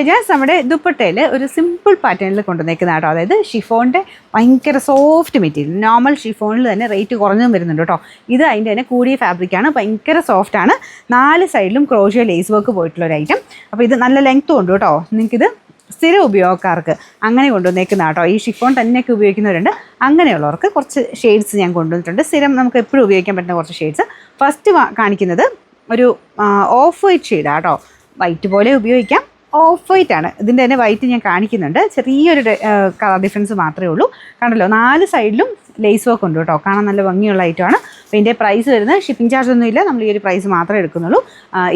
ശൈലജാസ് നമ്മുടെ ദുപ്പട്ടയിൽ ഒരു സിമ്പിൾ പാറ്റേണിൽ കൊണ്ടുവന്നേക്കുന്ന കേട്ടോ. അതായത് ഷിഫോണിൻ്റെ ഭയങ്കര സോഫ്റ്റ് മെറ്റീരിയൽ, നോർമൽ ഷിഫോണിൽ തന്നെ റേറ്റ് കുറഞ്ഞും വരുന്നുണ്ട് കേട്ടോ. ഇത് അതിൻ്റെ തന്നെ കൂടിയ ഫാബ്രിക്കാണ്, ഭയങ്കര സോഫ്റ്റാണ്. 4 സൈഡിലും ക്രോഷ്യോ ലേസ് വർക്ക് പോയിട്ടുള്ള ഒരു ഐറ്റം. അപ്പോൾ ഇത് നല്ല ലെങ്ത്തും ഉണ്ട് കേട്ടോ. നിങ്ങൾക്കിത് സ്ഥിരം ഉപയോഗക്കാർക്ക് അങ്ങനെ കൊണ്ടുവന്നേക്കുന്ന കേട്ടോ. ഈ ഷിഫോൺ തന്നെയൊക്കെ ഉപയോഗിക്കുന്നവരുണ്ട്. അങ്ങനെയുള്ളവർക്ക് കുറച്ച് ഷെയ്ഡ്സ് ഞാൻ കൊണ്ടുവന്നിട്ടുണ്ട്. സ്ഥിരം നമുക്ക് എപ്പോഴും ഉപയോഗിക്കാൻ പറ്റുന്ന കുറച്ച് ഷെയ്ഡ്സ്. ഫസ്റ്റ് കാണിക്കുന്നത് ഒരു ഓഫ് വൈറ്റ് ഷെയ്ഡാണ് കേട്ടോ. വൈറ്റ് പോലെ ഉപയോഗിക്കാം, ഓഫ് വൈറ്റ് ആണ്. ഇതിൻ്റെ തന്നെ വൈറ്റ് ഞാൻ കാണിക്കുന്നുണ്ട്. ചെറിയൊരു കളർ ഡിഫറൻസ് മാത്രമേ ഉള്ളൂ. കണ്ടല്ലോ, 4 സൈഡിലും ലേസ് വർക്ക് ഉണ്ട് കേട്ടോ. കാണാൻ നല്ല ഭംഗിയുള്ള ഐറ്റമാണ്. അപ്പോൾ ഇതിൻ്റെ പ്രൈസ് വരുന്നത് ഷിപ്പിംഗ് ചാർജ് ഒന്നും ഇല്ല. നമ്മൾ ഈ ഒരു പ്രൈസ് മാത്രമേ എടുക്കുന്നുള്ളൂ.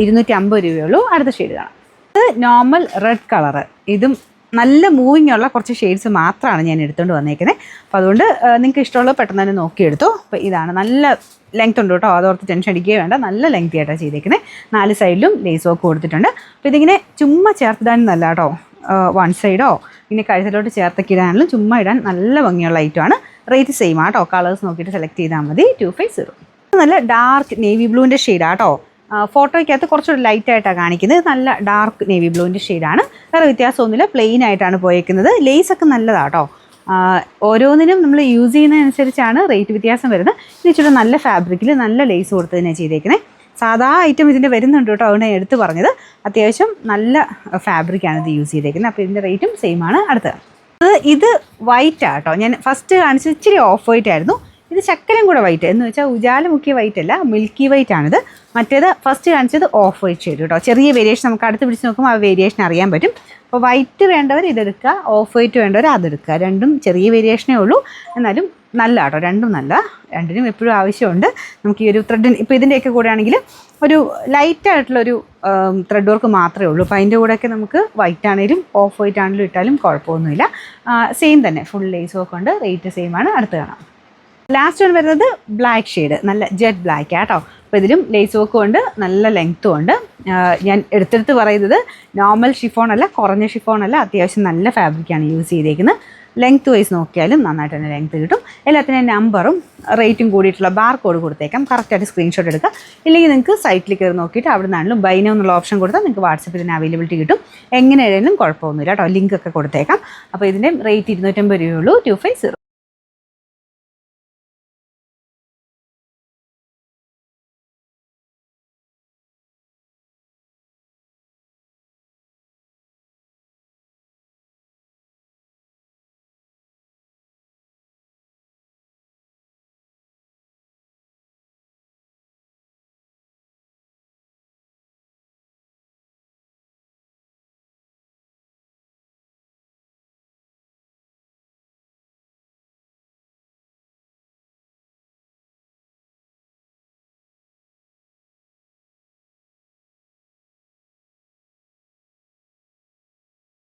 250 രൂപയുള്ളൂ. അടുത്ത ഷെയ്ഡ് കാണാം. ഇത് നോർമൽ റെഡ് കളറ്. ഇതും നല്ല മൂവിങ് ഉള്ള കുറച്ച് ഷെയ്ഡ്സ് മാത്രമാണ് ഞാൻ എടുത്തുകൊണ്ട് വന്നേക്കുന്നത്. അപ്പോൾ അതുകൊണ്ട് നിങ്ങൾക്ക് ഇഷ്ടമുള്ളത് പെട്ടെന്ന് തന്നെ നോക്കിയെടുത്തോ. അപ്പോൾ ഇതാണ്, നല്ല ലെങ്ത് ഉണ്ട് കേട്ടോ. അതോർത്ത് ടെൻഷൻ അടിക്കുകയോ വേണ്ട. നല്ല ലെങ്തി ആയിട്ടാണ് ചെയ്തേക്കുന്നത്. 4 സൈഡിലും ലേസ് വർക്ക് കൊടുത്തിട്ടുണ്ട്. അപ്പോൾ ഇതിങ്ങനെ ചുമ്മാ ചേർത്തിടാനും നല്ല കേട്ടോ. 1 സൈഡോ ഇങ്ങനെ കഴുത്തിലോട്ട് ചേർത്തൊക്കെ ഇടാനാലും ചുമ്മാ ഇടാൻ നല്ല ഭംഗിയുള്ള ഐറ്റമാണ്. റേറ്റ് സെയിം ആട്ടോ. കളേഴ്സ് നോക്കിയിട്ട് സെലക്ട് ചെയ്താൽ മതി. 250. നല്ല ഡാർക്ക് നേവി ബ്ലൂവിൻ്റെ ഷെയ്ഡാണ് കേട്ടോ. ഫോട്ടോയ്ക്കകത്ത് കുറച്ചുകൂടി ലൈറ്റായിട്ടാണ് കാണിക്കുന്നത്. നല്ല ഡാർക്ക് നേവി ബ്ലൂവിൻ്റെ ഷെയ്ഡാണ്. വേറെ വ്യത്യാസമൊന്നുമില്ല. പ്ലെയിൻ ആയിട്ടാണ് പോയേക്കുന്നത്. ലേസൊക്കെ നല്ലതാണ് കേട്ടോ. ഓരോന്നിനും നമ്മൾ യൂസ് ചെയ്യുന്നതനുസരിച്ചാണ് റേറ്റ് വ്യത്യാസം വരുന്നത്. ഇത് ഇച്ചിരി നല്ല ഫാബ്രിക്കിൽ നല്ല ലേസ് കൊടുത്തതിനാണ് ചെയ്തേക്കുന്നത്. സാധാ ഐറ്റം ഇതിൻ്റെ വരുന്നുണ്ട് കേട്ടോ. അതുകൊണ്ട് ഞാൻ എടുത്ത് പറഞ്ഞത്. അത്യാവശ്യം നല്ല ഫാബ്രിക്കാണ് ഇത് യൂസ് ചെയ്തേക്കുന്നത്. അപ്പോൾ ഇതിൻ്റെ റേറ്റും സെയിം ആണ്. അടുത്തത് ഇത് വൈറ്റാണ് കേട്ടോ. ഞാൻ ഫസ്റ്റ് കാണിച്ചത് ഇച്ചിരി ഓഫ് വൈറ്റ് ആയിരുന്നു. ഇത് ശക്കരം കൂടെ വൈറ്റ് എന്ന് വെച്ചാൽ ഉജാല മുക്കിയ വൈറ്റ് അല്ല, മിൽക്കി വൈറ്റ് ആണിത്. മറ്റേത് ഫസ്റ്റ് കാണിച്ചത് ഓഫ് വൈറ്റ് ഷെയ്ഡ് കേട്ടോ. ചെറിയ വേരിയേഷൻ നമുക്ക് അടുത്ത് പിടിച്ച് നോക്കുമ്പോൾ ആ വേരിയേഷൻ അറിയാൻ പറ്റും. അപ്പോൾ വൈറ്റ് വേണ്ടവർ ഇതെടുക്കുക, ഓഫ് വൈറ്റ് വേണ്ടവർ അതെടുക്കുക. രണ്ടും ചെറിയ വേരിയേഷനേ ഉള്ളൂ, എന്നാലും നല്ല കേട്ടോ. രണ്ടും നല്ല, രണ്ടിനും എപ്പോഴും ആവശ്യമുണ്ട്. നമുക്ക് ഈ ഒരു ത്രെഡിന് ഇപ്പോൾ ഇതിൻ്റെയൊക്കെ കൂടെ ആണെങ്കിൽ ഒരു ലൈറ്റായിട്ടുള്ളൊരു ത്രെഡ് വർക്ക് മാത്രമേ ഉള്ളൂ. അപ്പോൾ അതിൻ്റെ കൂടെയൊക്കെ നമുക്ക് വൈറ്റ് ആണെങ്കിലും ഓഫ് വൈറ്റ് ആണെങ്കിലും ഇട്ടാലും കുഴപ്പമൊന്നുമില്ല. സെയിം തന്നെ, ഫുൾ ലേസ് വർക്ക് ഉണ്ട്. റേറ്റ് സെയിം ആണ്. അടുത്ത് കാണാം. ലാസ്റ്റ് വൺ വരുന്നത് ബ്ലാക്ക് ഷെയ്ഡ്, നല്ല ജെറ്റ് ബ്ലാക്ക് ആട്ടോ. അപ്പോൾ ഇതിലും ലേസ് വർക്കും ഉണ്ട്, നല്ല ലെങ്ത്തും ഉണ്ട്. ഞാൻ എടുത്തെടുത്ത് പറയുന്നത് നോർമൽ ഷിഫോൺ അല്ല, കുറഞ്ഞ ഷിഫോൺ അല്ല, അത്യാവശ്യം നല്ല ഫാബ്രിക്കാണ് യൂസ് ചെയ്തേക്കുന്നത്. ലെങ്ത്ത് വൈസ് നോക്കിയാലും നന്നായിട്ട് തന്നെ ലെങ്ത്ത് കിട്ടും. എല്ലാത്തിനും നമ്പറും റേറ്റും കൂടിയിട്ടുള്ള ബാർ കോഡ് കൊടുത്തേക്കാം. കറക്റ്റായിട്ട് സ്ക്രീൻഷോട്ട് എടുക്കുക. ഇല്ലെങ്കിൽ നിങ്ങൾക്ക് സൈറ്റിൽ കയറി നോക്കിയിട്ട് അവിടെ നിന്നാണെങ്കിലും ബൈ നൗ എന്നുള്ള ഓപ്ഷൻ കൊടുത്താൽ നിങ്ങൾക്ക് വാട്സപ്പിൽ തന്നെ അവൈലബിലിറ്റി കിട്ടും. എങ്ങനെയായാലും കുഴപ്പമൊന്നുമില്ല കേട്ടോ. ലിങ്ക് ഒക്കെ കൊടുത്തേക്കാം. അപ്പോൾ ഇതിൻ്റെ റേറ്റ് 250 രൂപയുള്ളൂ. 250.